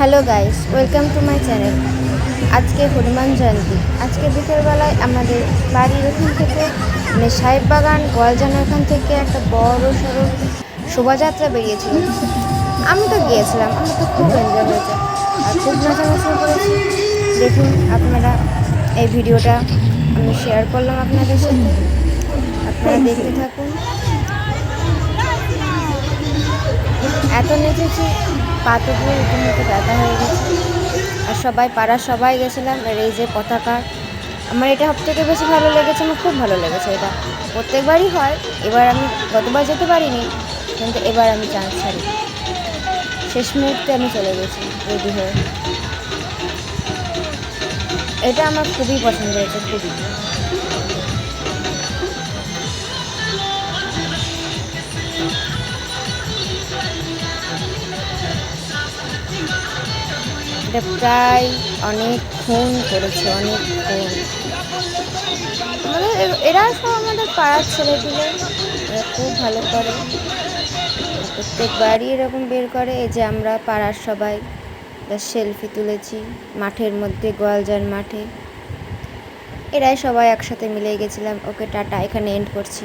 Hello guys, welcome to my channel. আজকে হনুমান জয়ন্তী। আজকে বিকেলবেলায় আমাদের বাড়ির ওখান থেকে মানে সাহেববাগান গোয়ালজানা ওখান থেকে একটা বড় সড়ো শোভাযাত্রা বেরিয়েছিল। আমি তো গিয়েছিলাম, আমার তো খুব এনজয় হয়েছে আর খুব নাচানাচিও করেছি। দেখুন আপনারা এই ভিডিওটা আমি শেয়ার করলাম আপনাদের সাথে, আপনারা দেখতে থাকুন। এত নেচেছি, পা তো পুরো রীতিমতো ব্যথা হয়ে গেছে। আর সবাই পাড়ার সবাই গেছিলাম। আর এই যে পতাকা, আমার এটা সব থেকে বেশি ভালো লেগেছে, আমার খুব ভালো লেগেছে। এটা প্রত্যেকবারই হয়, এবার আমি গতবার যেতে পারিনি, কিন্তু এবার আমি চান্স ছাড়ি। শেষ মুহূর্তে আমি চলে গেছি রেডি হয়ে। এটা আমার খুবই পছন্দ হয়েছে, খুবই। এটা প্রায় অনেকক্ষণ করেছে, অনেকক্ষণ। আমাদের এরা সব আমাদের পাড়ার ছেলেগুলো, এরা খুব ভালো করে। প্রত্যেকবারই এরকম বের করে। এই যে আমরা পাড়ার সবাই সেলফি তুলেছি মাঠের মধ্যে, গোয়ালজার মাঠে। এরাই সবাই একসাথে মিলে গেছিলাম। ওকে টাটা, এখানে এন্ড করছি।